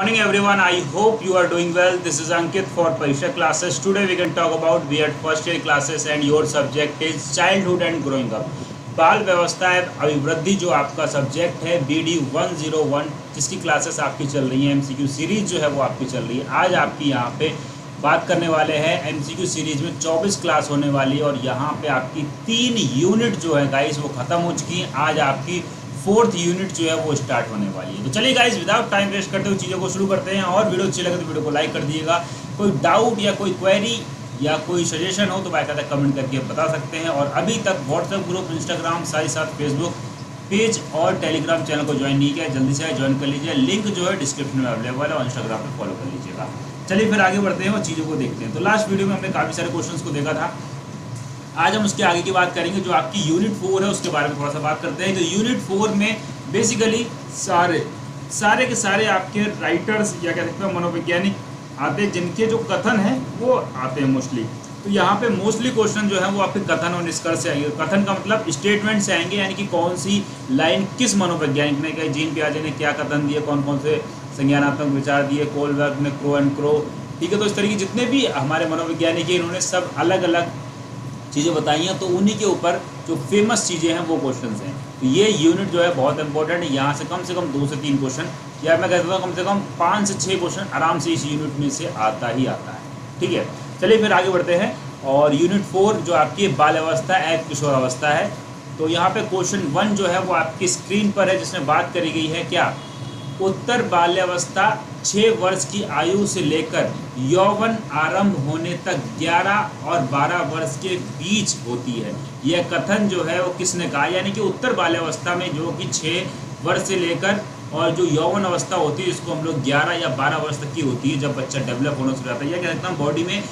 Morning everyone, I hope you are doing well. This is Ankit for Parisha classes. Today we can talk about B.Ed first year classes and your subject is childhood and growing up. बाल व्यवस्था एवं अभिवृद्धि जो आपका subject है BD 101 जिसकी classes आपकी चल रही है, MCQ सीरीज जो है वो आपकी चल रही है। आज आपकी यहाँ पे बात करने वाले हैं MCQ सीरीज में 24 क्लास होने वाली है और यहाँ पे आपकी 3 यूनिट जो है गाइस वो ख़त्म हो चुकी हैं। आज आपकी 4th यूनिट जो है वो स्टार्ट होने वाली है। तो चलिए गाइस विदाउट टाइम वेस्ट करते हुए चीज़ों को शुरू करते हैं और वीडियो अच्छी लगे तो वीडियो को लाइक कर दीजिएगा। कोई डाउट या कोई क्वेरी या कोई सजेशन हो तो बाकायदा कमेंट करके बता सकते हैं। और अभी तक व्हाट्सएप ग्रुप, इंस्टाग्राम, साथ ही साथ फेसबुक पेज और टेलीग्राम चैनल को ज्वाइन नहीं किया, जल्दी से ज्वाइन कर लीजिए। लिंक जो है डिस्क्रिप्शन में अवेलेबल है और इंस्टाग्राम पर फॉलो कर लीजिएगा। चलिए फिर आगे बढ़ते हैं और चीज़ों को देखते हैं। तो लास्ट वीडियो में हमने काफ़ी सारे क्वेश्चन को देखा था। आज हम उसके आगे की बात करेंगे। जो आपकी यूनिट 4 है उसके बारे में थोड़ा सा बात करते हैं। तो यूनिट 4 में बेसिकली सारे के सारे आपके राइटर्स या कह सकते हैं मनोवैज्ञानिक आते हैं, जिनके जो कथन हैं वो आते हैं मोस्टली। तो यहाँ पे मोस्टली क्वेश्चन जो है वो आपके कथन और निष्कर्ष से आएंगे। कथन का मतलब स्टेटमेंट से आएंगे, यानी कि कौन सी लाइन किस मनोवैज्ञानिक ने कही, जीन पियाजे ने क्या कथन दिए, कौन कौन से संज्ञानात्मक विचार दिए, कोलबर्ग ने क्रो एंड क्रो, ठीक है। तो इस तरीके जितने भी हमारे मनोवैज्ञानिक हैं इन्होंने सब अलग अलग चीज़ें बताई हैं, तो उन्हीं के ऊपर जो फेमस चीज़ें हैं वो क्वेश्चंस हैं। तो ये यूनिट जो है बहुत इंपॉर्टेंट है। यहाँ से कम 2 से 3 क्वेश्चन, या मैं कहता हूँ कम से कम 5 से 6 क्वेश्चन आराम से इस यूनिट में से आता ही आता है, ठीक है। चलिए फिर आगे बढ़ते हैं। और यूनिट 4 जो आपकी बाल अवस्था एवं किशोर अवस्था है। तो यहाँ पे क्वेश्चन 1 जो है वो आपकी स्क्रीन पर है, जिसमें बात करी गई है क्या, उत्तर बाल्यावस्था 6 वर्ष की आयु से लेकर यौवन आरंभ होने तक 11 और 12 वर्ष के बीच होती है। यह कथन जो है वो किसने कहा, यानी कि उत्तर बाल्यावस्था में जो कि 6 वर्ष से लेकर और जो यौवन अवस्था होती है इसको हम लोग 11 या 12 वर्ष तक की होती है, जब बच्चा डेवलप होना शुरू होता है। या कहते हैं बॉडी में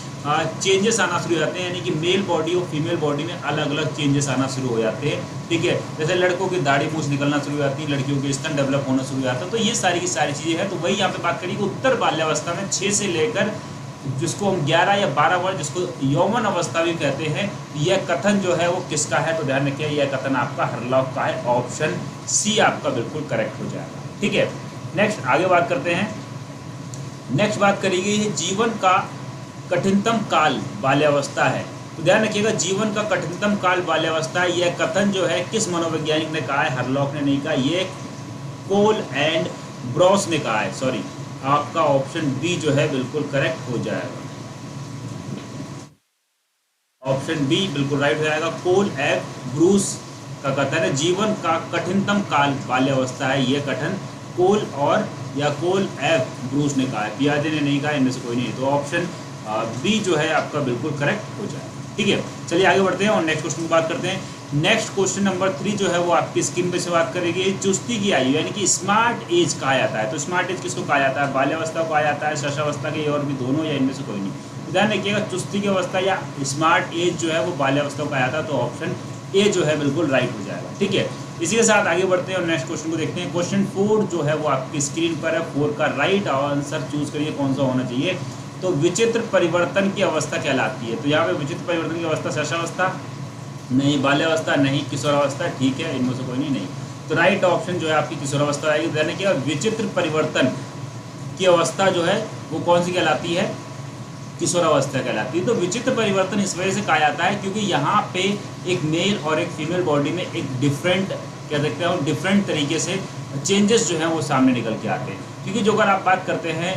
चेंजेस आना शुरू हो जाते हैं, यानी कि मेल बॉडी और फीमेल बॉडी में अलग अलग चेंजेस आना शुरू हो जाते हैं, ठीक है। जैसे लड़कों की दाढ़ी मूंछ निकलना शुरू हो जाती है, लड़कियों के स्तन डेवलप होना शुरू हो जाता है। तो ये सारी की सारी चीज़ें हैं। तो वही यहाँ पे बात करिए कि उत्तर बाल्यावस्था में 6 से लेकर जिसको हम 11 या 12 वर्ष जिसको यौवन अवस्था भी कहते हैं, यह कथन जो है वो किसका है, तो ध्यान रखिए यह कथन आपका हरलॉक का है। ऑप्शन सी आपका बिल्कुल करेक्ट हो जाएगा, ठीक है। नेक्स्ट आगे बात करते हैं। नेक्स्ट बात करी गई है जीवन का कठिनतम काल बाल्यावस्था है। तो ध्यान रखिएगा जीवन का कठिनतम काल बाल्यावस्था है। यह कथन जो है किस मनोवैज्ञानिक ने कहा है, हरलॉक ने नहीं कहा, ये कोल एंड ब्रॉस ने कहा है। सॉरी, आपका ऑप्शन बी जो है बिल्कुल करेक्ट हो जाएगा। ऑप्शन बी बिल्कुल राइट हो जाएगा। कोल एंड ब्रूस का कथन है जीवन का कठिनतम काल बाल्यावस्था है। यह कथन कोल और या कोल एफ ब्रूस ने कहा है, पियाजे ने नहीं कहा, इनमें से कोई नहीं। तो ऑप्शन बी जो है आपका बिल्कुल करेक्ट हो जाएगा, ठीक है। चलिए आगे बढ़ते हैं और नेक्स्ट क्वेश्चन की बात करते हैं। नेक्स्ट क्वेश्चन नंबर 3 जो है वो आपकी स्क्रीन पे से बात करेगी चुस्ती की आयु, यानी कि स्मार्ट एज कहा जाता है। तो स्मार्ट एज किसको कहा जाता है, बाल्यावस्था को कहा जाता है, शैशवावस्था के और भी दोनों, या इनमें से कोई नहीं। तो ध्यान रखिएगा चुस्ती की अवस्था या स्मार्ट एज जो है वो बाल्यावस्था को कहा जाता है। तो ऑप्शन ए जो है बिल्कुल राइट हो जाएगा, ठीक है। इसी के साथ आगे बढ़ते हैं और नेक्स्ट क्वेश्चन को देखते हैं। क्वेश्चन 4 जो है वो आपकी स्क्रीन पर है। 4 का राइट आंसर चूज करिए कौन सा होना चाहिए। तो विचित्र परिवर्तन की अवस्था कहलाती है। तो यहाँ पे विचित्र परिवर्तन की अवस्था शैशवावस्था नहीं, बाल्यावस्था नहीं, किशोरावस्था, ठीक है, इनमें से कोई नहीं। तो राइट ऑप्शन जो है आपकी किशोरावस्था आएगी। यानी कि विचित्र परिवर्तन की अवस्था जो है वो कौन सी कहलाती है, किशोरावस्था कहलाती है। तो विचित्र परिवर्तन इस वजह से कहा जाता है क्योंकि यहाँ पे एक मेल और एक फीमेल बॉडी में एक डिफरेंट कह सकते हैं डिफरेंट तरीके से चेंजेस जो हैं वो सामने निकल के आते हैं। क्योंकि जो अगर आप बात करते हैं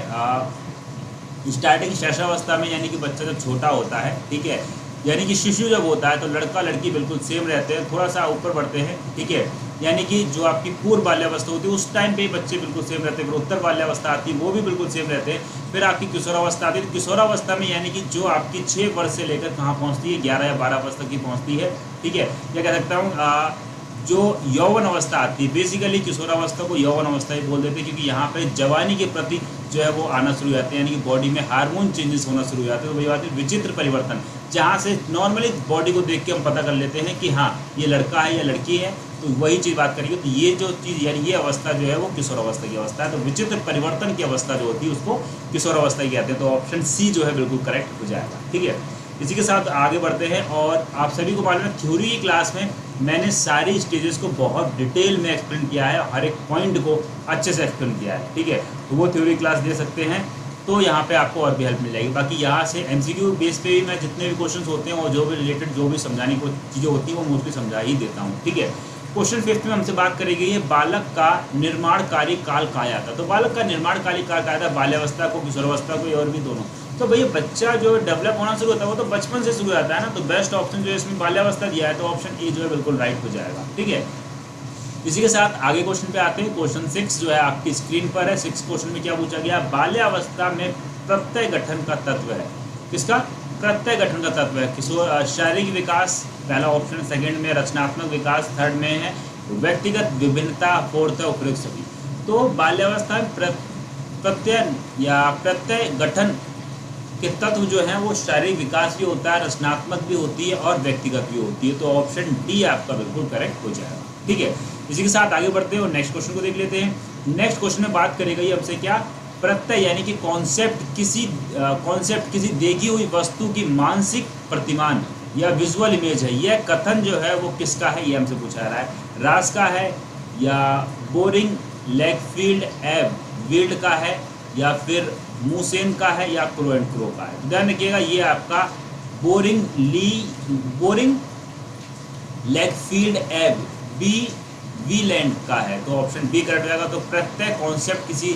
स्टार्टिंग शैशवावस्था में, यानी कि बच्चा जब छोटा होता है, ठीक है, यानी कि शिशु जब होता है तो लड़का लड़की बिल्कुल सेम रहते हैं, थोड़ा सा ऊपर बढ़ते हैं, ठीक है। यानी कि जो आपकी पूर्व बाल्यावस्था होती है उस टाइम पे बच्चे बिल्कुल सेम रहते हैं। फिर उत्तर बाल्यावस्था आती है वो भी बिल्कुल सेम रहते हैं। फिर आपकी किशोरावस्था आती है। तो किशोरावस्था में यानी कि जो आपकी 6 वर्ष से लेकर कहाँ पहुँचती है, 11 या 12 वर्ष तक की पहुँचती है, ठीक है। या कह सकता हूँ जो यौवन अवस्था आती है, बेसिकली किशोरावस्था को यौवन अवस्था ही बोल देते हैं क्योंकि यहाँ पे जवानी के प्रति जो है वो आना शुरू हो जाते हैं, यानी कि बॉडी में हार्मोन चेंजेस होना शुरू हो जाते हैं। तो वही बात है विचित्र परिवर्तन, जहाँ से नॉर्मली बॉडी को देख के हम पता कर लेते हैं कि हाँ ये लड़का है या लड़की है, तो वही चीज़ बात करेंगे। तो ये जो चीज़ यानी ये अवस्था जो है वो किशोरावस्था की अवस्था है। तो विचित्र परिवर्तन की अवस्था जो होती है उसको किशोरावस्था कहते हैं। तो ऑप्शन सी जो है बिल्कुल करेक्ट हो जाएगा, ठीक है। इसी के साथ आगे बढ़ते हैं। और आप सभी को मालूम है थ्योरी की क्लास में मैंने सारी स्टेजेस को बहुत डिटेल में एक्सप्लेन किया है, हर एक पॉइंट को अच्छे से एक्सप्लेन किया है, ठीक है। तो वो थ्योरी क्लास दे सकते हैं, तो यहाँ पे आपको और भी हेल्प मिल जाएगी। बाकी यहाँ से एमसीक्यू बेस पे भी मैं जितने भी क्वेश्चंस होते हैं और जो भी रिलेटेड जो भी समझाने को चीज़ें होती हैं वो मोस्टली समझा ही देता हूँ, ठीक है। क्वेश्चन 5 में हमसे बात करी गई है बालक का निर्माणकारी काल कहा जाता है। तो बालक का निर्माणकारी काल कहा जाता है बाल्यावस्था को, किशोरावस्था को, और भी दोनों। तो भैया बच्चा जो डेवलप होना शुरू होता है वो तो बचपन से शुरू होता है ना, तो बेस्ट ऑप्शन जो है इसमें बाल्यावस्था दिया है, तो ऑप्शन ए जो है बिल्कुल राइट हो जाएगा, ठीक है। इसी के साथ आगे क्वेश्चन पे आते हैं। क्वेश्चन 6 जो है आपकी स्क्रीन पर है। 6 क्वेश्चन में क्या पूछा गया, बाल्यावस्था में प्रत्यय गठन का तत्व है। किसका प्रत्यय गठन का तत्व है? किशोर शारीरिक विकास पहला ऑप्शन, सेकंड में रचनात्मक विकास, थर्ड में है व्यक्तिगत विभिन्नता, फोर्थ है उपयुक्त सभी। तो बाल्यावस्था में प्रत्यय या प्रत्यय गठन के तत्व जो है वो शारीरिक विकास भी होता है, रचनात्मक भी होती है और व्यक्तिगत भी होती है। तो ऑप्शन डी आपका बिल्कुल करेक्ट हो जाएगा, ठीक है। इसी के साथ आगे बढ़ते हैं और नेक्स्ट क्वेश्चन को देख लेते हैं। नेक्स्ट क्वेश्चन में बात करी गई हमसे क्या, प्रत्यय यानी कि कॉन्सेप्ट किसी देखी हुई वस्तु की मानसिक प्रतिमान या विजुअल इमेज है। यह कथन जो है वो किसका है, ये हमसे पूछा जा रहा है। रास का है या बोरिंग लेगफील्ड एब वील्ड का है या फिर मूसेन का है या क्रो एंड क्रो का है। ध्यान रखिएगा ये आपका बोरिंग लेगफील्ड एब वीलैंड का है, तो ऑप्शन बी करेक्ट हो जाएगा। तो प्रत्यय कॉन्सेप्ट किसी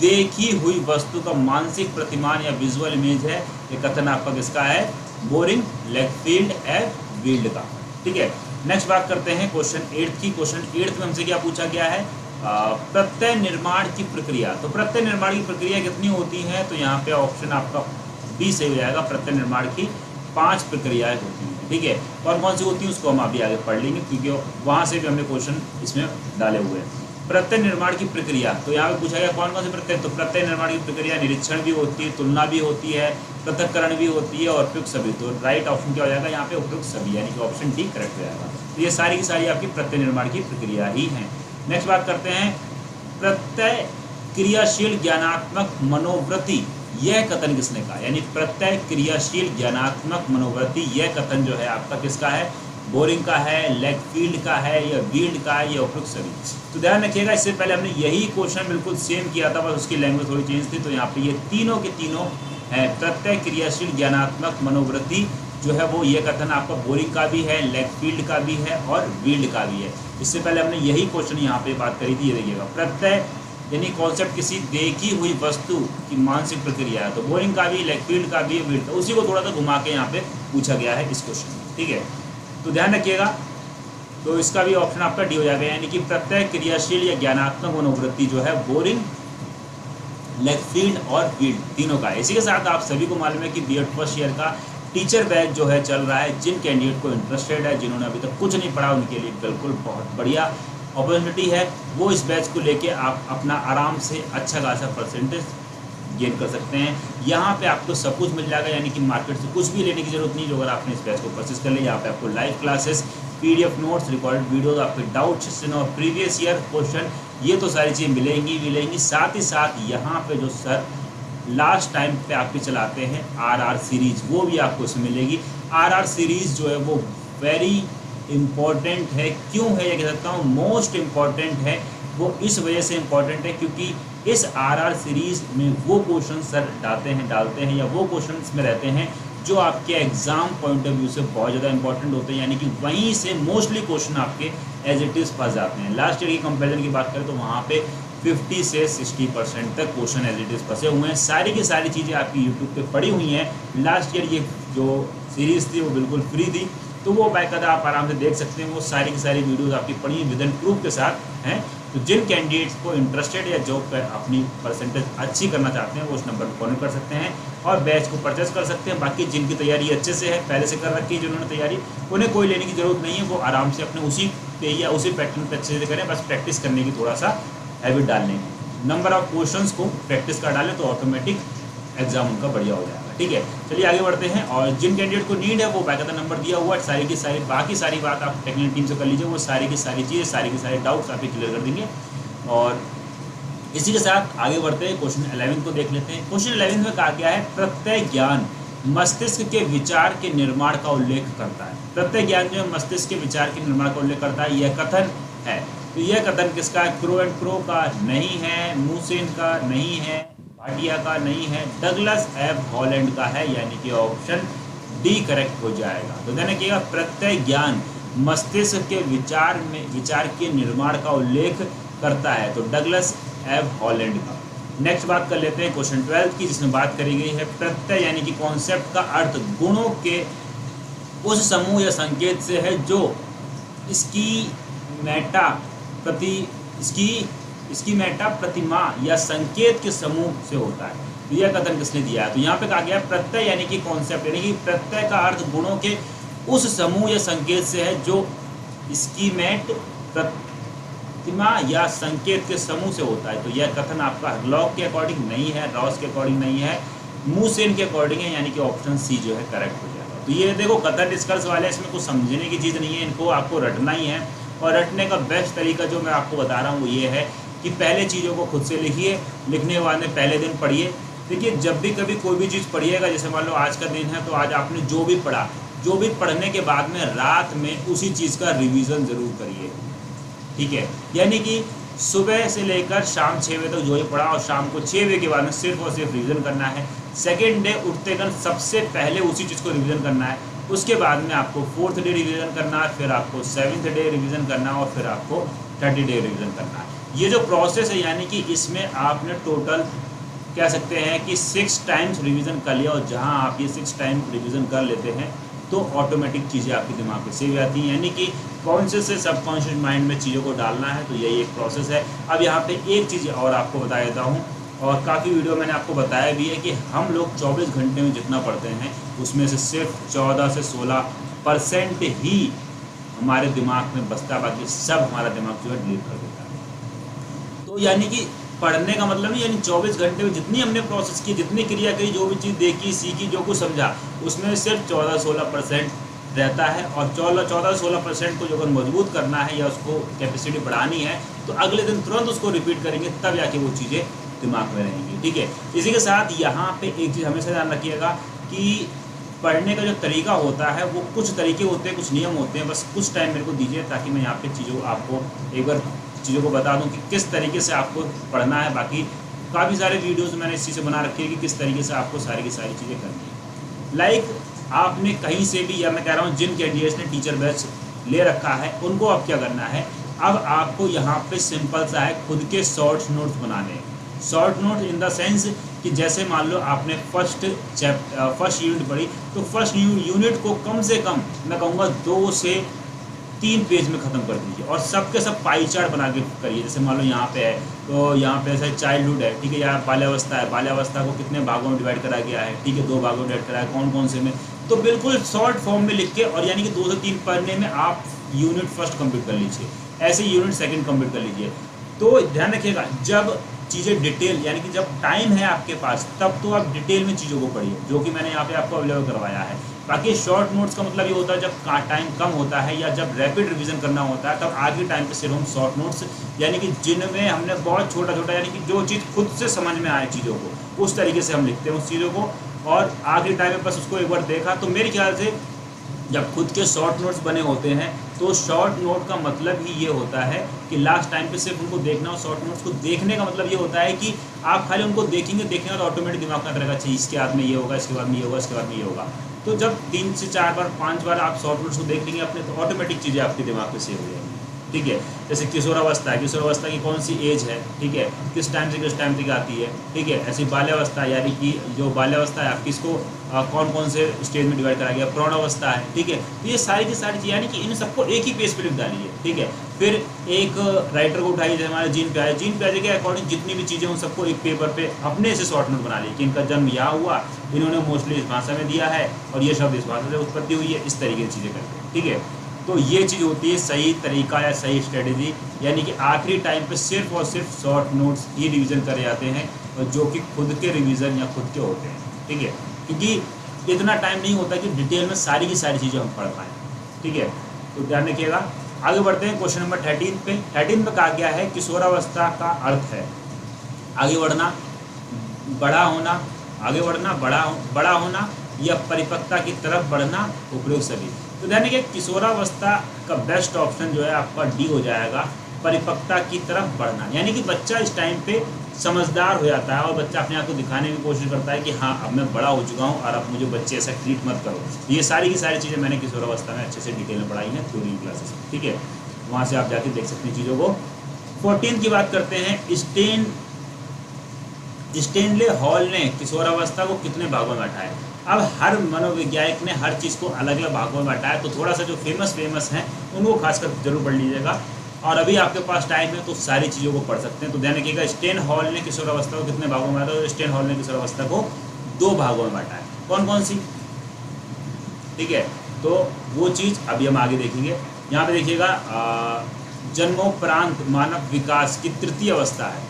देखी हुई वस्तु का मानसिक प्रतिमान या विजुअल इमेज है, ये कथन आपका किसका है, बोरिंग लेगफील्ड एब वील्ड का, ठीक है। नेक्स्ट बात करते हैं क्वेश्चन 8 की। क्वेश्चन 8 में हमसे क्या पूछा गया है, प्रत्यय निर्माण की प्रक्रिया। तो प्रत्यय निर्माण की प्रक्रिया कितनी होती है, तो यहाँ पे ऑप्शन आपका बी सही हो जाएगा। प्रत्यय निर्माण की 5 प्रक्रियाएं होती हैं, ठीक है। कौन कौन सी होती हैं उसको हम अभी आगे पढ़ लेंगे, क्योंकि वहाँ से भी हमने क्वेश्चन इसमें डाले हुए हैं। प्रत्यय निर्माण की प्रक्रिया, तो यहाँ पे पूछा गया कौन कौन से प्रत्यय, तो प्रत्यय निर्माण की प्रक्रिया निरीक्षण भी होती है, तुलना भी होती है, पृथक्करण भी होती है और उपयुक्त सभी। तो राइट ऑप्शन क्या हो जाएगा यहाँ पे, उपयुक्त सभी, यानी कि ऑप्शन डी करेक्ट हो जाएगा। तो ये सारी की सारी आपकी प्रत्यय निर्माण की प्रक्रिया ही है। नेक्स्ट बात करते हैं, प्रत्यय क्रियाशील ज्ञानात्मक मनोवृत्ति, यह कथन किसने कहा, यानी प्रत्यय क्रियाशील ज्ञानात्मक मनोवृत्ति, यह कथन जो है आपका किसका है, बोरिंग का है, लेगफील्ड का है या वील्ड का है या उपयुक्त सभी। तो ध्यान रखिएगा इससे पहले हमने यही क्वेश्चन बिल्कुल सेम किया था, बस उसकी लैंग्वेज थोड़ी चेंज थी। तो यहाँ पे ये तीनों के तीनों है, प्रत्यय क्रियाशील ज्ञानात्मक मनोवृत्ति जो है वो ये कथन आपका बोरिंग का भी है, लेगफील्ड का भी है और वील्ड का भी है। इससे पहले हमने यही क्वेश्चन यहाँ पे बात करी थी, ये देखिएगा प्रत्यय यानी कॉन्सेप्ट किसी देखी हुई वस्तु की मानसिक प्रक्रिया है, तो बोरिंग का भी, लेगफील्ड का भी, वील्ड का, उसी को थोड़ा सा घुमा के यहाँ पे पूछा गया है इस क्वेश्चन में, ठीक है। तो ध्यान रखिएगा, तो इसका भी ऑप्शन आपका डी हो जाएगा, यानी कि प्रत्यय क्रियाशील या ज्ञानात्मक मनोवृत्ति जो है बोरिंग, लेगफील्ड और वील्ड तीनों का है। इसी के साथ आप सभी को मालूम है कि बीएड फर्स्ट ईयर का टीचर बैच जो है चल रहा है। जिन कैंडिडेट को इंटरेस्टेड है, जिन्होंने अभी तक कुछ नहीं पढ़ा, उनके लिए बिल्कुल बहुत बढ़िया अपॉर्चुनिटी है। वो इस बैच को लेके आप अपना आराम से अच्छा खासा परसेंटेज गेन कर सकते हैं। यहाँ पे आपको सब कुछ मिल जाएगा, यानी कि मार्केट से कुछ भी लेने की जरूरत नहीं। जो अगर आपने इस बैच को परचेस कर लिया, यहाँ पे आपको live classes, PDF notes, recorded videos, आपके डाउट सेशन और प्रीवियस ईयर क्वेश्चन, ये तो सारी चीज़ें मिलेंगी। साथ ही साथ यहाँ पे जो सर लास्ट टाइम पे आपके चलाते हैं आरआर सीरीज, वो भी आपको इसमें मिलेगी। आरआर सीरीज जो है वो वेरी इम्पॉर्टेंट है। क्यों है, ये कह सकता हूँ मोस्ट इम्पॉर्टेंट है। वो इस वजह से इम्पॉर्टेंट है क्योंकि इस आरआर सीरीज़ में वो क्वेश्चन सर डालते हैं या वो क्वेश्चंस में रहते हैं जो आपके एग्ज़ाम पॉइंट ऑफ व्यू से बहुत ज़्यादा इंपॉर्टेंट होते हैं, यानी कि वहीं से मोस्टली क्वेश्चन आपके एज इट इज़ फंस जाते हैं। लास्ट ईयर की कंपैरिजन की बात करें तो वहाँ पे 50 से 60% तक क्वेश्चन एज इट इज़ फंसे हुए हैं। सारी की सारी चीज़ें आपकी यूट्यूब पे पड़ी हुई हैं। लास्ट ईयर ये जो सीरीज़ थी वो बिल्कुल फ्री थी, तो वो बाकायदा आप आराम से देख सकते हैं। वो सारी की सारी वीडियोज़ आपकी पड़ी हैं विद इन प्रूफ के साथ हैं। तो जिन कैंडिडेट्स को इंटरेस्टेड या जॉब पर अपनी परसेंटेज अच्छी करना चाहते हैं वो उस नंबर पर कॉन्टेक्ट कर सकते हैं और बैच को परचेस कर सकते हैं। बाकी जिनकी तैयारी अच्छे से है, पहले से कर रखी है जिन्होंने तैयारी, उन्हें कोई लेने की ज़रूरत नहीं है। वो आराम से अपने उसी पे या उसी पैटर्न पर अच्छे से करें, बस प्रैक्टिस करने की थोड़ा सा हैबिट डाल लें। नंबर ऑफ क्वेश्चंस को प्रैक्टिस कर डालें तो ऑटोमेटिक एग्जाम उनका बढ़िया हो जाएगा, ठीक है। चलिए आगे बढ़ते हैं। और जिन कैंडिडेट को नीड है वो बाकायदा नंबर दिया हुआ है, सारी की सारी बाकी सारी बात आप टेक्निकल टीम से कर लीजिए। वो सारी की सारी चीज़ें, सारी की सारी डाउट्स आपके क्लियर कर देंगे। और इसी के साथ आगे बढ़ते हैं, क्वेश्चन 11 को देख लेते हैं। क्वेश्चन 11 में कहा गया है प्रत्यय ज्ञान मस्तिष्क के विचार के निर्माण का उल्लेख करता है। प्रत्यय ज्ञान जो है मस्तिष्क के विचार के निर्माण का उल्लेख करता है, यह कथन है। तो यह कथन किसका है? क्रो एंड क्रो का नहीं है, मूसेन का नहीं है, भाटिया का नहीं है, डगलस एफ हॉलैंड का है, यानी कि ऑप्शन डी करेक्ट हो जाएगा। तो ध्यान रखिएगा, प्रत्यय ज्ञान मस्तिष्क के विचार के निर्माण का उल्लेख करता है, तो डगलस एफ हॉलैंड का। नेक्स्ट बात कर लेते हैं क्वेश्चन 12 की, जिसमें बात करी गई है प्रत्यय यानी कि कॉन्सेप्ट का अर्थ गुणों के उस समूह या संकेत से है जो इसकी मेटा प्रतिमा या संकेत के समूह से होता है। तो यह कथन किसने दिया है? तो यहाँ पे कहा गया प्रत्यय यानी कि कॉन्सेप्ट यानी कि प्रत्यय का अर्थ गुणों के उस समूह या संकेत से है जो इसकी प्रतिमा या संकेत के समूह से होता है। तो यह कथन आपका हर्लॉग के अकॉर्डिंग नहीं है, रॉस के अकॉर्डिंग नहीं है, मूसेन के अकॉर्डिंग है, यानी कि ऑप्शन सी जो है करेक्ट हो जाएगा। तो ये देखो कथन निष्कर्ष वाले, इसमें कुछ समझने की चीज़ नहीं है, इनको आपको रटना ही है। और रटने का बेस्ट तरीका जो मैं आपको बता रहा हूँ वो ये है कि पहले चीज़ों को खुद से लिखिए, लिखने के बाद में पहले दिन पढ़िए। देखिए जब भी कभी कोई भी चीज़ पढ़िएगा, जैसे मान लो आज का दिन है तो आज आपने जो भी पढ़ा, जो भी पढ़ने के बाद में रात में उसी चीज़ का रिवीजन ज़रूर करिए, ठीक है। यानी कि सुबह से लेकर शाम 6 बजे तक जो ही पढ़ा और शाम को 6 बजे के बाद में सिर्फ और सिर्फ रिवीजन करना है। सेकेंड डे उठते कर सबसे पहले उसी चीज़ को रिवीजन करना है। उसके बाद में आपको 4th डे रिवीजन करना है, फिर आपको 7th डे रिवीजन करना है और फिर आपको 30 डे रिवीजन करना है। ये जो प्रोसेस है यानी कि इसमें आपने टोटल कह सकते हैं कि 6 टाइम्स रिवीजन कर लिया। और जहाँ आप ये 6 टाइम रिवीजन कर लेते हैं तो ऑटोमेटिक चीज़ें आपके दिमाग में सेव आती हैं, यानी कि कॉन्शियस से सबकॉन्शियस माइंड में चीज़ों को डालना है। तो यही एक प्रोसेस है। अब यहाँ पे एक चीज़ और आपको बता देता हूँ, और काफ़ी वीडियो मैंने आपको बताया भी है कि हम लोग 24 घंटे में जितना पढ़ते हैं उसमें से सिर्फ 14 से 16% ही हमारे दिमाग में बचता, बाकी सब हमारा दिमाग जो है डिलीट कर देता है। तो यानी कि पढ़ने का मतलब नहीं, यानी 24 घंटे में जितनी हमने प्रोसेस की, जितनी क्रिया करी, जो भी चीज़ देखी, सीखी, जो कुछ समझा, उसमें सिर्फ 14-16% रहता है। और 14-16% को जो अगर मजबूत करना है या उसको कैपेसिटी बढ़ानी है तो अगले दिन तुरंत उसको रिपीट करेंगे, तब जाके वो चीज़ें दिमाग में रहेंगी, ठीक है। इसी के साथ यहाँ पे एक चीज़ हमेशा ध्यान रखिएगा कि पढ़ने का जो तरीका होता है वो कुछ तरीके होते हैं, कुछ नियम होते हैं। बस कुछ टाइम मेरे को दीजिए ताकि मैं यहाँ पे चीज़ों आपको एक बार चीज़ों को बता दूं कि किस तरीके से आपको पढ़ना है। बाकी काफ़ी सारे वीडियोस मैंने इस चीज़ से बना रखे हैं कि किस तरीके से आपको सारी की सारी चीज़ें करनी है। लाइक आपने कहीं से भी, या मैं कह रहा हूँ जिन कैंडिडेट्स ने टीचर बैच ले रखा है उनको अब क्या करना है, अब आपको यहाँ पे सिंपल सा है खुद के शॉर्ट नोट्स बनाने हैं। Short note in the sense कि जैसे मान लो आपने फर्स्ट यूनिट पढ़ी, तो फर्स्ट यूनिट को कम से कम मैं कहूँगा 2 से 3 पेज में ख़त्म कर दीजिए और सबके सब पाई चार्ट बना के करिए। जैसे मान लो यहाँ पे है तो यहाँ पे ऐसे चाइल्डहुड है, ठीक है, यहाँ बाल्यावस्था है, बाल्यावस्था को कितने भागों में डिवाइड करा गया है, ठीक है, 2 भागों में डिवाइड करा है, कौन कौन से में, तो बिल्कुल शॉर्ट फॉर्म में लिख के, और यानी कि 2 से 3 पढ़ने में आप यूनिट फर्स्ट कंप्लीट कर लीजिए, ऐसे यूनिट सेकंड कंप्लीट कर लीजिए। तो ध्यान रखिएगा जब चीज़ें डिटेल, यानी कि जब टाइम है आपके पास तब तो आप डिटेल में चीज़ों को पढ़िए, जो कि मैंने यहाँ पे आपको अवेलेबल करवाया है। बाकी शॉर्ट नोट्स का मतलब ये होता है जब टाइम कम होता है या जब रैपिड रिवीजन करना होता है, तब आज के टाइम पे सिर्फ हम शॉर्ट नोट्स, यानी कि जिनमें हमने बहुत छोटा छोटा, यानी कि जो चीज़ खुद से समझ में आए चीज़ों को, उस तरीके से हम लिखते हैं उस चीज़ों को। और आखिरी टाइम में बस उसको एक बार देखा। तो मेरे ख्याल से जब खुद के शॉर्ट नोट्स बने होते हैं तो शॉर्ट नोट का मतलब ही ये होता है कि लास्ट टाइम पे सिर्फ उनको देखना। और शॉर्ट नोट्स को देखने का मतलब ये होता है कि आप खाली उनको देखेंगे तो ऑटोमेटिक दिमाग में रहेगा, अच्छा इसके बाद में ये होगा, इसके बाद में ये होगा, इसके बाद में ये होगा। तो जब 3 से 4 बार 5 बार आप शॉर्ट नोट्स को देख लेंगे अपने, तो ऑटोमेटिक चीज़ें आपके दिमाग में सेव हो जाएंगी, ठीक है। जैसे किशोरावस्था है, किशोरावस्था की कौन सी एज है, ठीक है, किस टाइम से किस टाइम तक आती है, ठीक है। ऐसी बाल्यावस्था, यानी कि जो बाल्यावस्था है आपकी, इसको कौन कौन से स्टेज में डिवाइड करा गया, प्रौढ़ावस्था है, ठीक है। तो ये सारी की सारी चीज़, यानी कि इन सबको एक ही पेज पे लिख डालिए, ठीक है। फिर एक राइटर को उठाइए, जैसे हमारे जीन प्याजे के अकॉर्डिंग जितनी भी चीज़ें उन सबको एक पेपर पे अपने से शॉर्ट नोट बना ली कि इनका जन्म यहाँ हुआ, इन्होंने मोस्टली इस भाषा में दिया है और ये शब्द इस भाषा से उत्पत्ति हुई है, इस तरीके की चीज़ें करते हैं, ठीक है। तो ये चीज़ होती है सही तरीका या सही स्ट्रेटेजी, यानी कि आखिरी टाइम पे सिर्फ और सिर्फ शॉर्ट नोट्स ही रिवीजन करे जाते हैं, और जो कि खुद के रिवीजन या खुद के होते हैं, ठीक है। क्योंकि इतना टाइम नहीं होता कि डिटेल में सारी की सारी चीज़ें हम पढ़ पाएँ, ठीक है। तो ध्यान रखिएगा। आगे बढ़ते हैं क्वेश्चन नंबर 13 पे। 13 में कहा गया है किशोरावस्था का अर्थ है आगे बढ़ना, बड़ा होना, आगे बढ़ना, बड़ा होना या परिपक्वता की तरफ बढ़ना, उपयुक्त सभी। तो ध्यान रखिए किशोरावस्था का बेस्ट ऑप्शन जो है आपका डी हो जाएगा, परिपक्वता की तरफ बढ़ना। यानी कि बच्चा इस टाइम पे समझदार हो जाता है और बच्चा अपने आप को दिखाने की कोशिश करता है कि हाँ अब मैं बड़ा हो चुका हूँ और अब मुझे बच्चे ऐसा ट्रीट मत करो। ये सारी की सारी चीज़ें मैंने किशोरावस्था में अच्छे से डिटेल में पढ़ाई है थ्योरी क्लासेस में, ठीक है, वहाँ से आप जाके देख सकते हैं चीज़ों को। 14 की बात करते हैं। स्टेनले हॉल ने किशोरावस्था को कितने भागों में बांटा है। अब हर मनोवैज्ञानिक ने हर चीज़ को अलग अलग भागों में बांटा है, तो थोड़ा सा जो फेमस हैं उनको खासकर जरूर पढ़ लीजिएगा, और अभी आपके पास टाइम है तो सारी चीज़ों को पढ़ सकते हैं। तो ध्यान रखिएगा स्टेन हॉल ने किशोरावस्था को कितने भागों में बांटा है। तो स्टेन हॉल ने किशोरावस्था को 2 भागों में बांटा है। कौन कौन सी, ठीक है, तो वो चीज़ अभी हम आगे देखेंगे। यहाँ पे देखिएगा जन्मोपरांत मानव विकास की तृतीय अवस्था है।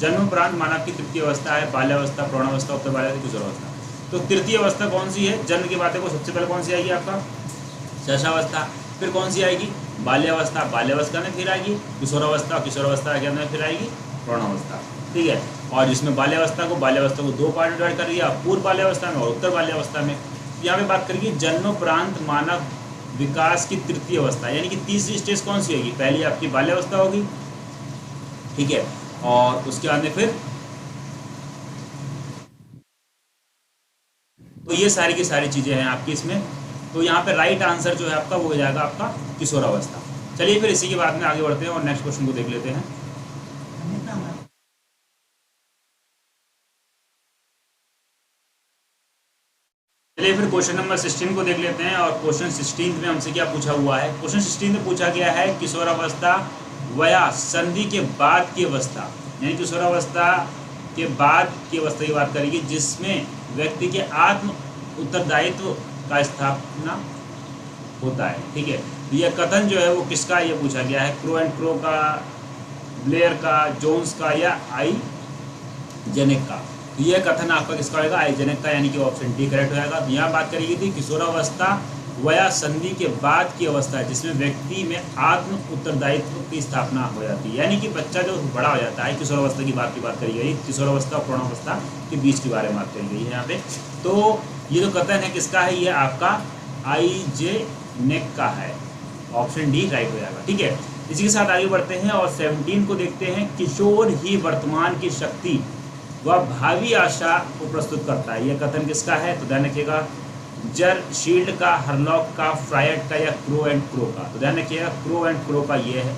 जन्मोपरांत मानव की तृतीय अवस्था है बाल्यावस्था, प्रौढ़ावस्था, उत्तर बाल्यावस्था, किशोरावस्था। तो तृतीय अवस्था कौन सी है, जन्म की बातें को सबसे पहले कौन सी आएगी आपका, शैशवावस्था, फिर कौन सी आएगी बाल्यावस्था, बाल्यावस्था में फिर आएगी किशोरावस्था, किशोरावस्था के अंदर फिर आएगी प्रौढ़ावस्था, ठीक है। और जिसमें बाल्यावस्था को 2 पार्ट में डिवाइड कर दिया, पूर्व बाल्यावस्था में और उत्तर बाल्यावस्था में। यहाँ पे बात करेंगे जन्मोपरांत मानव विकास की तृतीय अवस्था, यानी कि तीसरी स्टेज कौन सी होगी, पहली आपकी बाल्यावस्था होगी, ठीक है, और उसके बाद में फिर तो ये सारी की सारी चीज़ें हैं आपकी इसमें। तो यहाँ पे राइट आंसर जो है आपका वो हो जाएगा आपका किशोरावस्था। चलिए फिर इसी के बाद में आगे बढ़ते हैं और नेक्स्ट क्वेश्चन को देख लेते हैं। चलिए फिर क्वेश्चन नंबर 16 को देख लेते हैं। और क्वेश्चन 16 में हमसे क्या पूछा हुआ है, क्वेश्चन 16 में पूछा गया है किशोरावस्था वया संधि के बाद की अवस्था, यानी किशोरावस्था के बाद की अवस्था की बात करेगी जिसमें व्यक्ति के आत्म उत्तरदायित्व का स्थापना होता है, ठीक है। यह कथन जो है वो किसका ये पूछा गया है, क्रो एंड क्रो का, ब्लेयर का, जोन्स का या आई जेनेक का। तो यह कथन आपका किसका होगा, आई जेनेक का, यानी कि ऑप्शन डी करेक्ट हो जाएगा। तो यहाँ बात करेगी थी किशोरावस्था वया संधि के बाद की अवस्था है जिसमें व्यक्ति में आत्म उत्तरदायित्व की स्थापना हो जाती है, यानी कि बच्चा जो बड़ा हो जाता है। किशोरावस्था की बात करी गई, किशोरावस्था और प्रौढ़ावस्था के बीच के बारे में बात करी गई है यहाँ पे। तो ये जो कथन है किसका है, ये आपका आई जे नेक का है, ऑप्शन डी राइट हो जाएगा, ठीक है। इसी के साथ आगे बढ़ते हैं और 17 को देखते हैं। किशोर ही वर्तमान की शक्ति व भावी आशा को प्रस्तुत करता है, यह कथन किसका है, तो ध्यान रखिएगा जर शील्ड का, हरलॉक का, फ्रायड का या क्रो एंड क्रो का। तो ध्यान रखिएगा क्रो एंड क्रो का ये है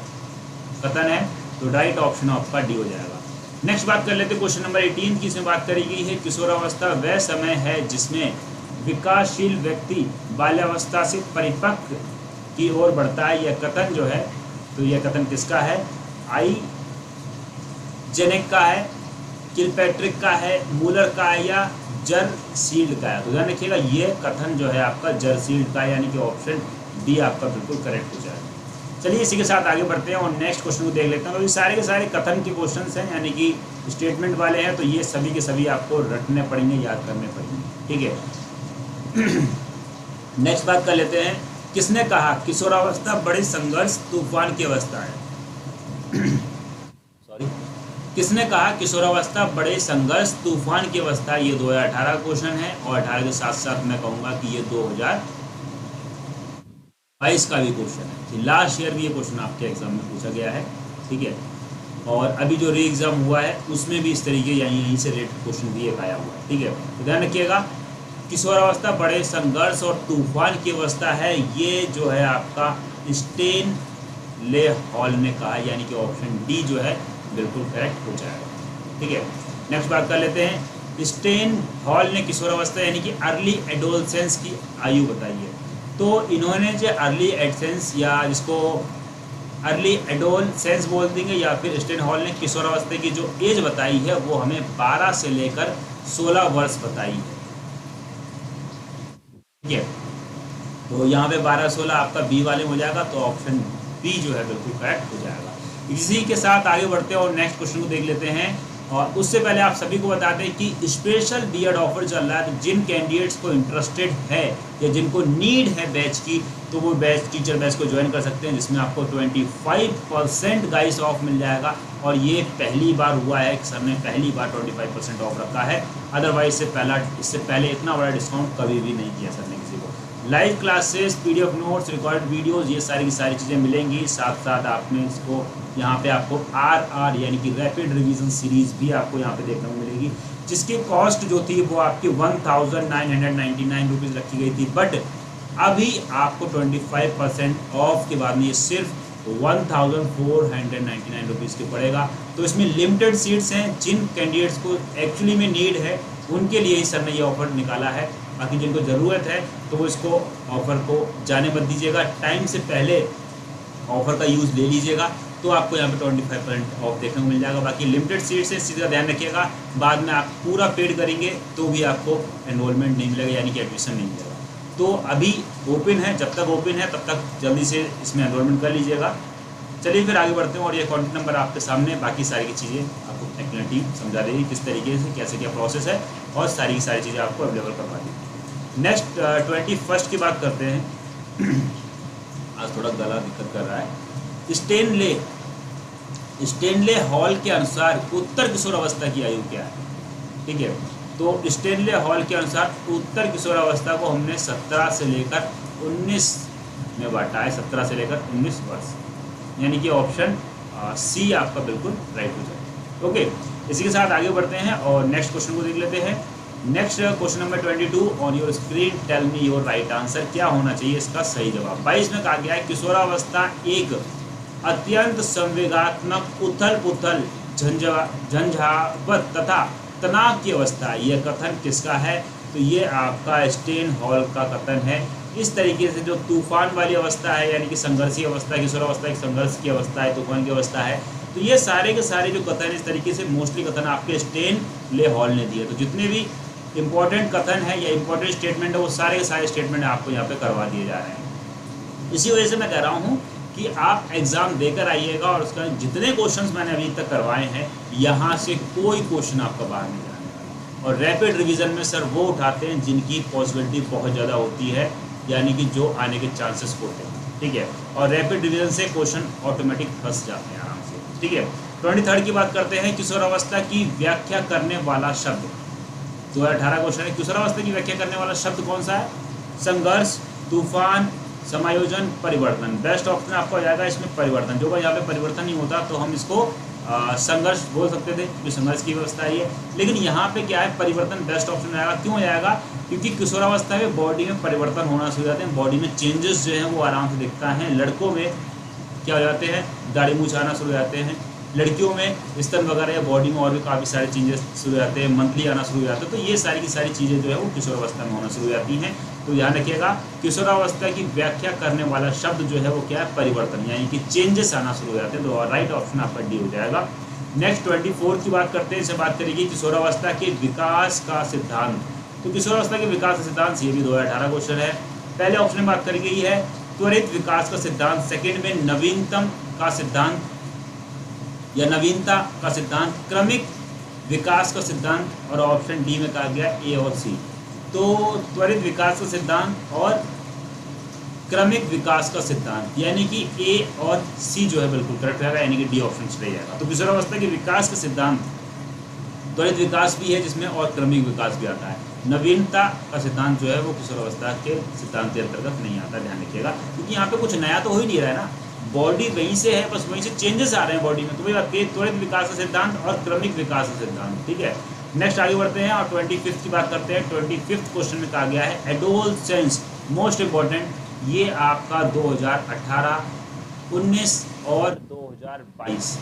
कथन है, तो राइट ऑप्शन आपका डी हो जाएगा। नेक्स्ट बात कर लेते हैं क्वेश्चन नंबर 18 की। इसमें बात करी गई है किशोरावस्था वह समय है जिसमें विकासशील व्यक्ति बाल्यावस्था से परिपक्व की ओर बढ़ता है, यह कथन जो है, तो यह कथन किसका है, आई जेनेक का है, किलपैट्रिक का है, मूलर का है या जरसील्ड का है। तो ध्यान रखिएगा ये कथन जो है आपका जरसील्ड का है, यानी कि ऑप्शन डी आपका बिल्कुल करेक्ट हो जाएगा। चलिए इसी के साथ आगे बढ़ते हैं और नेक्स्ट क्वेश्चन को देख लेते हैं। तो ये सारे के सारे कथन के क्वेश्चंस हैं, यानी कि स्टेटमेंट वाले हैं, तो ये सभी के सभी आपको रटने पड़ेंगे, याद करने पड़ेंगे, ठीक है। नेक्स्ट बात कर लेते हैं, किसने कहा किशोरावस्था बड़े संघर्ष तूफान की अवस्था है। सॉरी, किसने कहा किशोरावस्था बड़े संघर्ष तूफान की अवस्था है। ये 2018 क्वेश्चन है और 18 के साथ साथ मैं कहूँगा कि ये 2022 का भी क्वेश्चन है। लास्ट ईयर भी ये क्वेश्चन आपके एग्जाम में पूछा गया है, ठीक है। और अभी जो री एग्ज़ाम हुआ है उसमें भी इस तरीके यहीं से रेट क्वेश्चन भी एक आया हुआ है, ठीक है। तो ध्यान रखिएगा किशोरावस्था बड़े संघर्ष और तूफान की अवस्था है, ये जो है आपका स्टेन ले हॉल ने कहा, यानी कि ऑप्शन डी जो है बिल्कुल करेक्ट हो जाएगा, ठीक है। नेक्स्ट बात कर लेते हैं, स्टेन हॉल ने किशोरावस्था यानी कि अर्ली एडोलसेंस की आयु बताई है। तो इन्होंने जो अर्ली एडसेंस या जिसको अर्ली एडोलसेंस बोल देंगे, या फिर स्टेन हॉल ने किशोरावस्था की जो एज बताई है वो हमें 12 से लेकर 16 वर्ष बताई है, ठीक है। तो यहाँ पे 12-16 आपका बी वाले में हो जाएगा, तो ऑप्शन बी जो है बिल्कुल करेक्ट हो जाएगा। इसी के साथ आगे बढ़ते हैं और नेक्स्ट क्वेश्चन को देख लेते हैं। और उससे पहले आप सभी को बता दें कि स्पेशल बीएड ऑफर चल रहा है, तो जिन कैंडिडेट्स को इंटरेस्टेड है या जिनको नीड है बैच की, तो वो बैच टीचर बैच को ज्वाइन कर सकते हैं, जिसमें आपको 25% गाइस ऑफ मिल जाएगा। और ये पहली बार हुआ है कि सर ने पहली बार 25% ऑफ रखा है, अदरवाइज इससे पहले इतना बड़ा डिस्काउंट कभी भी नहीं किया सर ने किसी को। Live classes, PDF notes, record videos, ये सारी की सारी चीज़ें मिलेंगी। साथ साथ आपने इसको यहाँ पे आपको आर यानी कि रैपिड रिवीजन सीरीज़ भी आपको यहाँ पे देखने को मिलेगी, जिसकी कॉस्ट जो थी वो आपकी 1999 रुपीज़ रखी गई थी, बट अभी आपको 25% ऑफ के बाद में ये सिर्फ 1499 रुपीज़ के पड़ेगा। तो इसमें लिमिटेड सीट्स हैं, जिन कैंडिडेट्स को एक्चुअली में नीड है उनके लिए ही सर ने ये ऑफ़र निकाला है। बाकी जिनको ज़रूरत है तो वो इसको ऑफ़र को जाने मत दीजिएगा, टाइम से पहले ऑफ़र का यूज़ ले लीजिएगा, तो आपको यहाँ पे 25% ऑफ देखने को मिल जाएगा। बाकी लिमिटेड सीट्स है, इस चीज़ का ध्यान रखिएगा। बाद में आप पूरा पेड करेंगे तो भी आपको एनरोलमेंट नहीं मिलेगा, यानी कि एडमिशन नहीं मिलेगा। तो अभी ओपन है, जब तक ओपन है तब तक जल्दी से इसमें एनरोलमेंट कर लीजिएगा। चलिए फिर आगे बढ़ते हैं, और ये कॉन्टैक्ट नंबर आपके सामने, बाकी सारी की चीज़ें आपको टेक्निकल टीम समझा देगी किस तरीके से कैसे क्या प्रोसेस है, और सारी की सारी चीज़ें आपको अवेलेबल करवा देगी। नेक्स्ट 21 की बात करते हैं। आज थोड़ा गला दिक्कत कर रहा है। स्टेनले हॉल के अनुसार उत्तर किशोरावस्था की आयु क्या है? ठीक है, तो स्टेनले हॉल के अनुसार उत्तर किशोरावस्था को हमने 17 से लेकर 19 में बांटा है, 17 से लेकर 19 वर्ष, यानी कि ऑप्शन सी आपका बिल्कुल राइट हो जाएगा। ओके, इसी के साथ आगे बढ़ते हैं और नेक्स्ट क्वेश्चन को देख लेते हैं। Next question number 22 on your screen, tell me your right answer. क्या होना चाहिए इसका सही जवाब? 22 में कहा गया है किशोरावस्था एक अत्यंत संवेगात्मक, उथल पुथल, झंझावत तथा तनाव की अवस्था। यह कथन किसका है? तो ये आपका स्टेन हॉल का कथन है। इस तरीके से जो तूफान वाली अवस्था है, यानी कि संघर्षीय अवस्था, किशोरावस्था एक संघर्ष की अवस्था है, तूफान की अवस्था है, तो ये सारे के सारे जो कथन इस तरीके से मोस्टली कथन आपके स्टेनले हॉल ने दिए। तो जितने भी इंपॉर्टेंट कथन है या इंपॉर्टेंट स्टेटमेंट है वो सारे के सारे स्टेटमेंट आपको यहाँ पे करवा दिए जा रहे हैं। इसी वजह से मैं कह रहा हूँ कि आप एग्ज़ाम देकर आइएगा, और उसका जितने क्वेश्चंस मैंने अभी तक करवाए हैं यहाँ से कोई क्वेश्चन आपका बाहर नहीं जाने वाला। और रैपिड रिवीजन में सर वो उठाते हैं जिनकी पॉसिबिलिटी बहुत ज़्यादा होती है, यानी कि जो आने के चांसेस होते हैं। ठीक है, और रैपिड रिवीजन से क्वेश्चन ऑटोमेटिक फंस जाते हैं आराम से। ठीक है, 23 की बात करते हैं। किशोरावस्था की व्याख्या करने वाला शब्द, 2018 क्वेश्चन है। किशोरावस्था की व्याख्या करने वाला शब्द कौन सा है? संघर्ष, तूफान, समायोजन, परिवर्तन। बेस्ट ऑप्शन आपका हो जाएगा इसमें परिवर्तन। जो यहाँ पे परिवर्तन नहीं होता तो हम इसको संघर्ष बोल सकते थे, जो संघर्ष की व्यवस्था है ये, लेकिन यहाँ पे क्या है, परिवर्तन बेस्ट ऑप्शन आएगा। क्यों आएगा? क्योंकि किशोरावस्था में बॉडी में परिवर्तन होना शुरू हो जाते हैं, बॉडी में चेंजेस जो हैं वो आराम से दिखता है। लड़कों में क्या हो जाते हैं, दाढ़ी मूंछ आना शुरू हो जाते हैं, लड़कियों में स्तन वगैरह या बॉडी में और भी काफ़ी सारे चेंजेस शुरू हो जाते हैं, मंथली आना शुरू हो जाते हैं। तो ये सारी की सारी चीज़ें जो है वो किशोरावस्था में होना शुरू हो जाती हैं। तो ध्यान रखिएगा, किशोरावस्था की व्याख्या करने वाला शब्द जो है वो क्या है, परिवर्तन, यानी कि चेंजेस आना शुरू हो जाते हैं। तो राइट ऑप्शन आपका डी हो जाएगा। नेक्स्ट 24 की बात करते हैं। इससे बात करेगी किशोरावस्था के विकास का सिद्धांत। तो किशोरावस्था के विकास का सिद्धांत, ये भी 2018 क्वेश्चन है। पहले ऑप्शन में बात करी गई है त्वरित विकास का सिद्धांत, सेकंड में नवीनतम का सिद्धांत या नवीनता का सिद्धांत, क्रमिक विकास का सिद्धांत, और ऑप्शन डी में कहा गया ए और सी। तो त्वरित विकास का सिद्धांत और क्रमिक विकास का सिद्धांत, यानी कि ए और सी जो है बिल्कुल करेक्ट रहेगा, यानी कि डी ऑप्शन चले जाएगा। तो किशोरावस्था के विकास का सिद्धांत त्वरित विकास भी है जिसमें, और क्रमिक विकास भी आता है। नवीनता का सिद्धांत जो है वो किशोरावस्था के सिद्धांत के अंतर्गत नहीं आता, ध्यान रखिएगा, क्योंकि यहाँ पे कुछ नया तो हो ही नहीं रहा है ना, बॉडी वहीं से है, बस वहीं से चेंजेस आ रहे हैं बॉडी में। तो वही बात की, त्वरित विकास का सिद्धांत और क्रमिक विकास का सिद्धांत। ठीक है, नेक्स्ट आगे बढ़ते हैं और 25 की बात करते हैं। 25 क्वेश्चन में कहा गया है एडोलसेंस, मोस्ट इंपॉर्टेंट, ये आपका 2018, 19 और 2022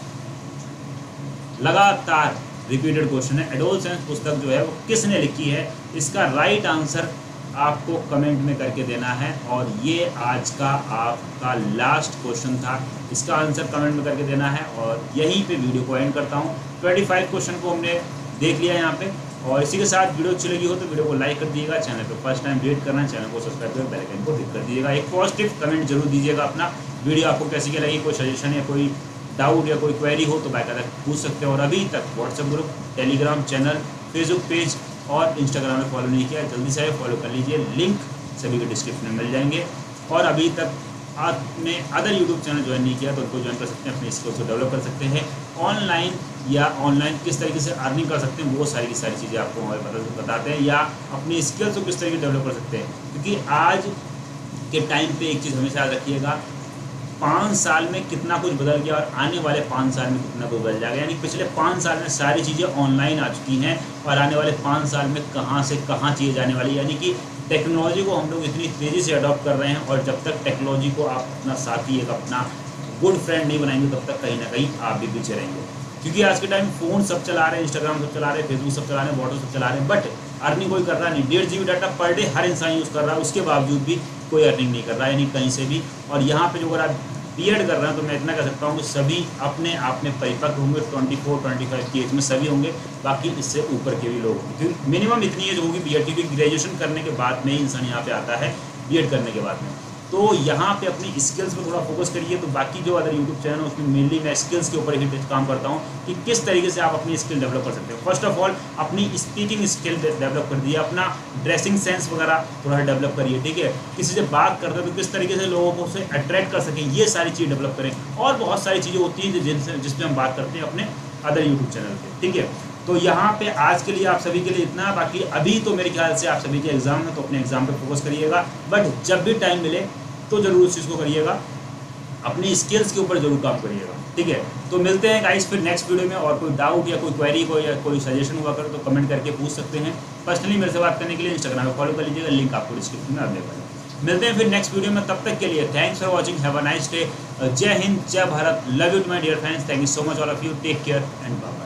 लगातार रिपीटेड क्वेश्चन है। एडोलसेंस पुस्तक जो है वो किसने लिखी है, इसका राइट आंसर आपको कमेंट में करके देना है। और ये आज का आपका लास्ट क्वेश्चन था, इसका आंसर कमेंट में करके देना है, और यहीं पे वीडियो को एंड करता हूँ। 25 क्वेश्चन को हमने देख लिया यहाँ पे, और इसी के साथ वीडियो अच्छी लगी हो तो वीडियो को लाइक कर दीजिएगा, चैनल पे फर्स्ट टाइम विजिट करना, चैनल को सब्सक्राइब कर बेल आइकन को क्लिक कर दीजिएगा। एक पॉजिटिव कमेंट जरूर दीजिएगा अपना, वीडियो आपको कैसी क्या लगी, कोई सजेशन या कोई डाउट या कोई क्वेरी हो तो बाकायदा पूछ सकते हैं। और अभी तक WhatsApp group, Telegram channel, Facebook page और इंस्टाग्राम में फॉलो नहीं किया, जल्दी से फॉलो कर लीजिए, लिंक सभी के डिस्क्रिप्शन में मिल जाएंगे। और अभी तक आपने अदर यूट्यूब चैनल ज्वाइन नहीं किया तो उनको ज्वाइन कर सकते हैं, अपने स्किल्स को डेवलप कर सकते हैं। ऑनलाइन किस तरीके से अर्निंग कर सकते हैं वो सारी की सारी चीज़ें आपको हमारे बताते हैं, या अपनी स्किल्स को किस तरीके से डेवलप कर सकते हैं। क्योंकि आज के टाइम पे एक चीज़ हमेशा याद रखिएगा, 5 साल में कितना कुछ बदल गया और आने वाले 5 साल में कितना कुछ बदल जाएगा। यानी पिछले 5 साल में सारी चीज़ें ऑनलाइन आ चुकी हैं और आने वाले 5 साल में कहाँ से कहाँ चीज़ें जाने वाली। यानी कि टेक्नोलॉजी को हम लोग इतनी तेज़ी से अडॉप्ट कर रहे हैं, और जब तक टेक्नोलॉजी को आप अपना साथी, एक अपना गुड फ्रेंड नहीं बनाएंगे तब तक कहीं ना कहीं आप भी पीछे रहेंगे। क्योंकि आज के टाइम फ़ोन सब चला रहे हैं, इंस्टाग्राम सब चला रहे हैं, फेसबुक सब चला रहे हैं, व्हाट्सएप सब चला रहे हैं, बट अर्निंग कोई कर रहा नहीं। 1.5 GB डाटा पर डे हर इंसान यूज़ कर रहा है, उसके बावजूद भी कोई अर्निंग नहीं कर रहा है, यानी कहीं से भी। और यहाँ पे जो अगर आप बीएड कर रहे हैं तो मैं इतना कह सकता हूँ कि सभी अपने आप में परिपक्व होंगे, 24-25 की एज में सभी होंगे, बाकी इससे ऊपर के भी लोग होंगे। क्योंकि मिनिमम इतनी एज होगी बीएड की, क्योंकि ग्रेजुएशन करने के बाद में ही इंसान यहाँ पे आता है, बीएड करने के बाद में। तो यहाँ पे अपनी स्किल्स पर थोड़ा फोकस करिए। तो बाकी जो अदर यूट्यूब चैनल है उसमें मेनली मैं स्किल्स के ऊपर ही काम करता हूँ कि किस तरीके से आप अपनी स्किल डेवलप कर सकते हो। फर्स्ट ऑफ ऑल अपनी स्पीकिंग स्किल डेवलप कर दिए, अपना ड्रेसिंग सेंस वगैरह थोड़ा डेवलप करिए, ठीक है। किसी से बात करते हो तो किस तरीके से लोगों को उसे अट्रैक्ट कर सकें, ये सारी चीज़ डेवलप करें। और बहुत सारी चीज़ें होती हैं जिसमें हम बात करते हैं अपने अदर यूट्यूब चैनल पर, ठीक है। तो यहाँ पे आज के लिए आप सभी के लिए इतना। बाकी अभी तो मेरे ख्याल से आप सभी के एग्जाम है तो अपने एग्जाम पे फोकस करिएगा, बट जब भी टाइम मिले तो जरूर इस चीज़ को करिएगा, अपनी स्किल्स के ऊपर जरूर काम करिएगा, ठीक है। तो मिलते हैं गाइस फिर नेक्स्ट वीडियो में। और कोई डाउट या कोई क्वेरी को या कोई सजेशन हुआ कर तो कमेंट करके पूछ सकते हैं। पर्सनली मेरे से बात करने के लिए इंस्टाग्राम पे फॉलो कर लीजिएगा, लिंक आपको डिस्क्रिप्शन में अवेलेबल है। मिलते हैं फिर नेक्स्ट वीडियो में, तब तक के लिए thanks for watching, have a nice day. जय हिंद, जय भारत, love you to my dear friends, thank you so much all of you, take care and bye.